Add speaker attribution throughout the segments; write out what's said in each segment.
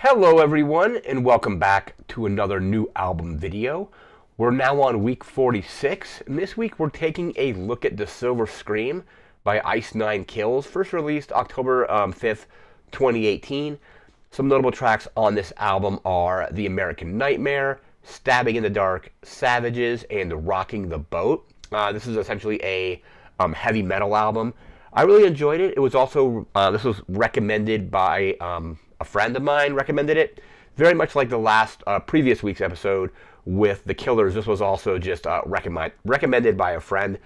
Speaker 1: Hello everyone, and welcome back to another new album video. We're now on week 46, and this week we're taking a look at The Silver Scream by Ice Nine Kills, first released October 5th, 2018. Some notable tracks on this album are The American Nightmare, Stabbing in the Dark, Savages, and Rocking the Boat. This is essentially a heavy metal album. I really enjoyed it. It was also, this was recommended by a friend of mine recommended it. Very much like the last previous week's episode with The Killers, this was also just recommended by a friend.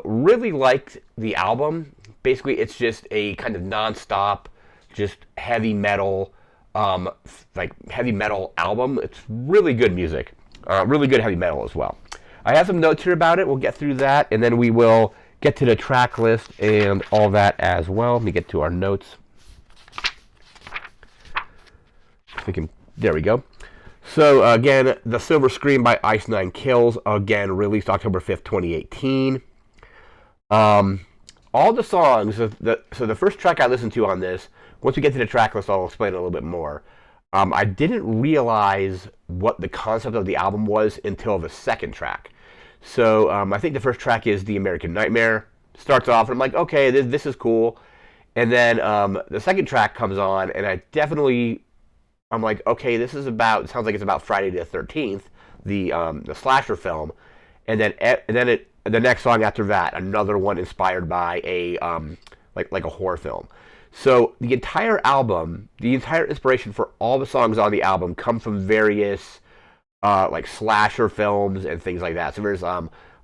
Speaker 1: Really liked the album. Basically, it's just a kind of non-stop, just heavy metal, like heavy metal album. It's really good music. Really good heavy metal as well. I have some notes here about it. We'll get through that, and then we will get to the track list and all that as well. Let me get to our notes. There we go. So again, The Silver Scream by Ice Nine Kills, again released October 5th, 2018. All the songs, so the first track I listened to on this, once we get to the track list, I'll explain it a little bit more. I didn't realize what the concept of the album was until the second track. So I think the first track is The American Nightmare. Starts off, and I'm like, okay, this is cool. And then the second track comes on, and I'm like, okay, it sounds like it's about Friday the 13th, the slasher film. And then the next song after that, another one inspired by a like a horror film. So the entire album, the entire inspiration for all the songs on the album come from various like slasher films and things like that. So there's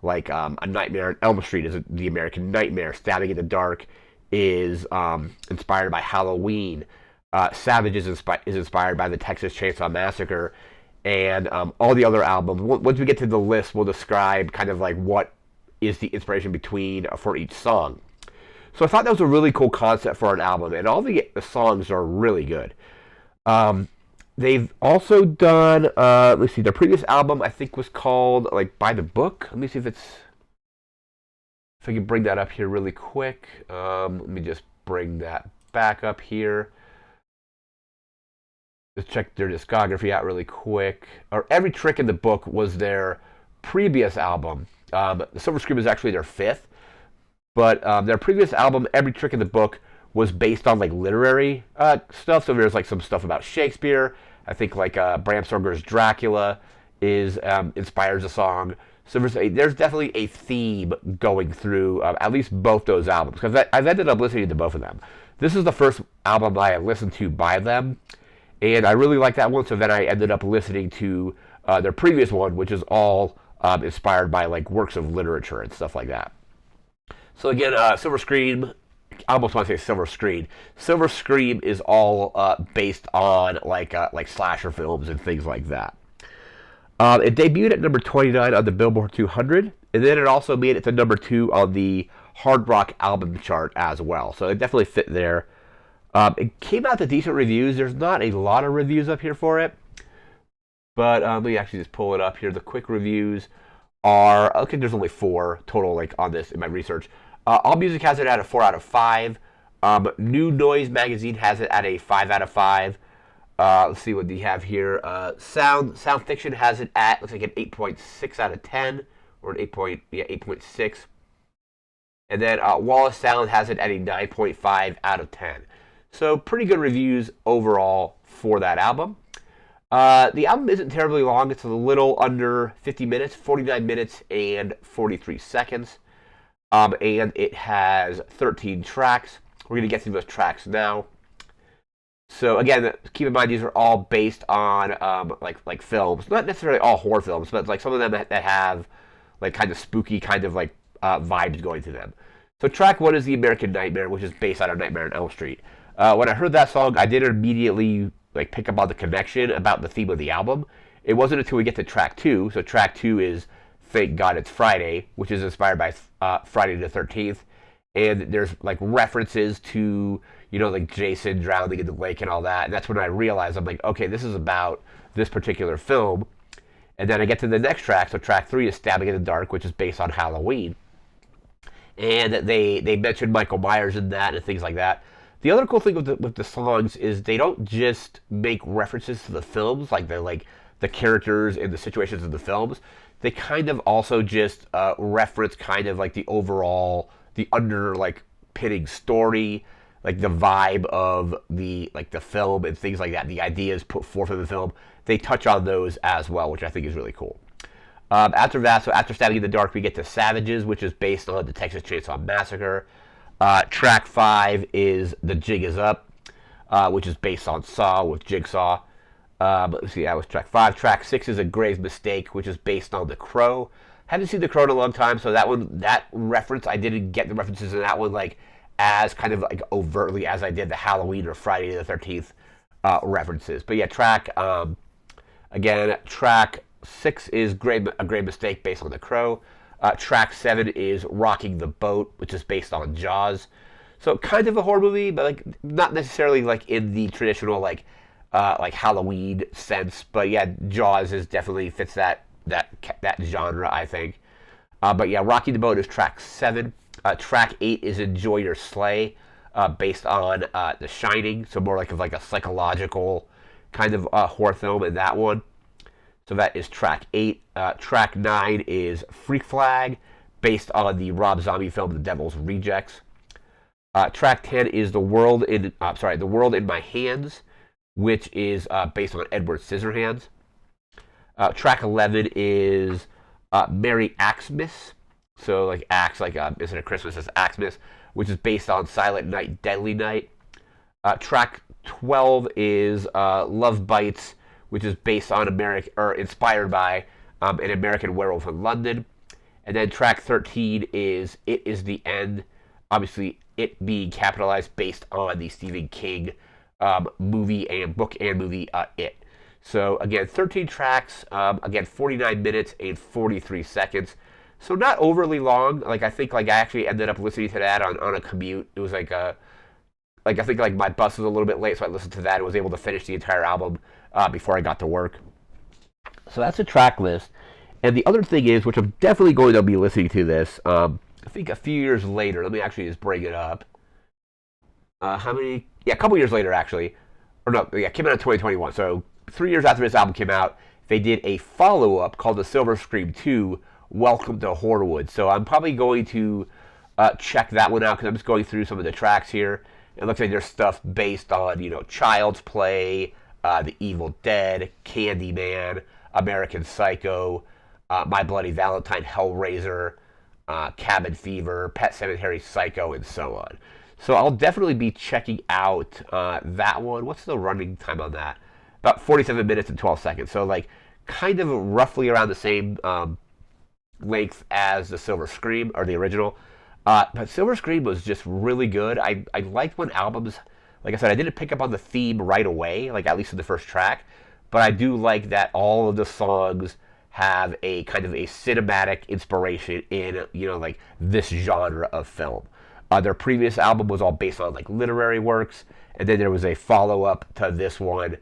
Speaker 1: like A Nightmare on Elm Street is The American Nightmare. Stabbing in the Dark is inspired by Halloween. Savages is inspired by the Texas Chainsaw Massacre, and all the other albums. Once we get to the list, we'll describe kind of like what is the inspiration for each song. So I thought that was a really cool concept for an album, and all the songs are really good. They've also done, let's see, their previous album I think was called like By the Book. Let me see if I can bring that up here really quick. Let me just bring that back up here. Let's check their discography out really quick. Every Trick in the Book was their previous album. The Silver Scream is actually their fifth. But their previous album, Every Trick in the Book, was based on like literary stuff. So there's like some stuff about Shakespeare. I think like Bram Stoker's Dracula inspires a song. So there's definitely a theme going through at least both those albums. Because I've ended up listening to both of them. This is the first album I listened to by them. And I really liked that one, so then I ended up listening to their previous one, which is all inspired by like works of literature and stuff like that. So again, Silver Scream, I almost want to say Silver Screen. Silver Scream is all based on like slasher films and things like that. It debuted at number 29 on the Billboard 200, and then it also made it to number 2 on the Hard Rock album chart as well. So it definitely fit there. It came out to decent reviews. There's not a lot of reviews up here for it. But let me actually just pull it up here. The quick reviews are, okay, there's only 4 total like on this in my research. AllMusic has it at a 4 out of 5. New Noise Magazine has it at a 5 out of 5. Let's see what we have here. Sound Fiction has it at, looks like an 8.6 out of 10. Or an 8.6. And then Wallace Sound has it at a 9.5 out of 10. So pretty good reviews overall for that album. The album isn't terribly long. It's a little under 50 minutes, 49 minutes and 43 seconds. And it has 13 tracks. We're going to get through those tracks now. So again, keep in mind these are all based on like films. Not necessarily all horror films, but like some of them that have like kind of spooky kind of like vibes going through them. So track 1 is The American Nightmare, which is based on A Nightmare on Elm Street. When I heard that song, I didn't immediately like pick up on the connection about the theme of the album. It wasn't until we get to track 2. So track 2 is Thank God It's Friday, which is inspired by Friday the 13th. And there's like references to, you know, like Jason drowning in the lake and all that. And that's when I realized, I'm like, okay, this is about this particular film. And then I get to the next track. So track 3 is Stabbing in the Dark, which is based on Halloween. And they mentioned Michael Myers in that and things like that. The other cool thing with the songs is they don't just make references to the films, like they're like the characters and the situations of the films. They kind of also just reference kind of like the overall, the under like pitting story, like the vibe of the like the film and things like that. The ideas put forth in the film, they touch on those as well, which I think is really cool. After that, so after Stabbing in the Dark, we get to Savages, which is based on the Texas Chainsaw Massacre. Track 5 is The Jig Is Up, which is based on Saw with Jigsaw. But let's see, that was track 5. Track 6 is A Grave Mistake, which is based on The Crow. Haven't seen The Crow in a long time, so that reference, I didn't get the references in that one like as kind of like overtly as I did the Halloween or Friday the 13th references. But yeah, track 6 is A Grave Mistake based on The Crow. Track 7 is Rocking the Boat, which is based on Jaws. So kind of a horror movie, but like not necessarily like in the traditional like Halloween sense. But yeah, Jaws is definitely fits that genre, I think. But yeah, Rocking the Boat is track 7. Track 8 is Enjoy Your Slay, based on The Shining, so more like a psychological kind of horror film in that one. So that is track 8. Track 9 is Freak Flag, based on the Rob Zombie film The Devil's Rejects. Track 10 is The World in My Hands, which is based on Edward Scissorhands. Track 11 is Merry Xmas, so like Axe, like instead of Christmas, it's Xmas, which is based on Silent Night, Deadly Night. Track 12 is Love Bites, which is based on inspired by An American Werewolf in London. And then track 13 is It Is the End, obviously it being capitalized based on the Stephen King movie and book and movie It. So again, 13 tracks, again 49 minutes and 43 seconds. So not overly long. Like I think like I actually ended up listening to that on a commute. It was like I think like my bus was a little bit late, so I listened to that and was able to finish the entire album before I got to work. So that's a track list. And the other thing is, which I'm definitely going to be listening to this, I think a few years later. Let me actually just bring it up. How many? Yeah, a couple years later actually. Or no, yeah, it came out in 2021. So 3 years after this album came out, they did a follow-up called The Silver Scream 2, Welcome to Horrorwood. So I'm probably going to check that one out because I'm just going through some of the tracks here. It looks like there's stuff based on, Child's Play, The Evil Dead, Candyman, American Psycho, My Bloody Valentine, Hellraiser, Cabin Fever, Pet Sematary Psycho, and so on. So I'll definitely be checking out that one. What's the running time on that? About 47 minutes and 12 seconds. So like kind of roughly around the same length as the Silver Scream, or the original. But Silver Scream was just really good. I liked when albums, like I said, I didn't pick up on the theme right away, like at least in the first track, but I do like that all of the songs have a kind of a cinematic inspiration in, like this genre of film. Their previous album was all based on like literary works, and then there was a follow-up to this one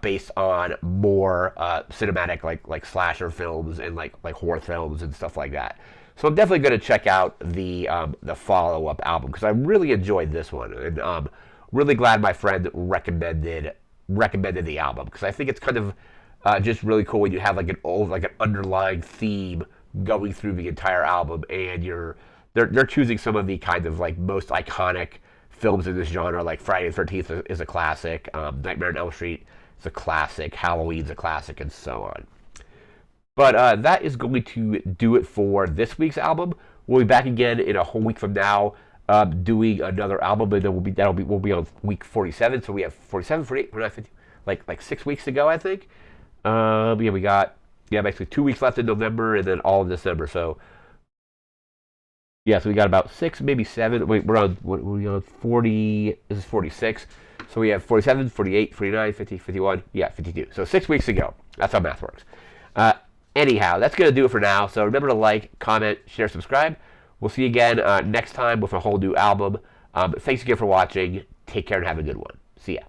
Speaker 1: based on more cinematic like slasher films and like horror films and stuff like that. So I'm definitely going to check out the follow-up album because I really enjoyed this one, and really glad my friend recommended the album because I think it's kind of just really cool when you have like an underlying theme going through the entire album, and they're choosing some of the kind of like most iconic films in this genre, like Friday the 13th is a classic, Nightmare on Elm Street is a classic, Halloween's a classic, and so on. But that is going to do it for this week's album. We'll be back again in a whole week from now, doing another album, and then we'll be on week 47. So we have 47, 48, 49, 50, like 6 weeks to go, I think. We got basically 2 weeks left in November, and then all of December. So so we got about 6, maybe 7. We're on 40. This is 46. So we have 47, 48, 49, 50, 51. 52. So 6 weeks to go. That's how math works. Anyhow, that's going to do it for now. So remember to like, comment, share, subscribe. We'll see you again next time with a whole new album. Thanks again for watching. Take care and have a good one. See ya.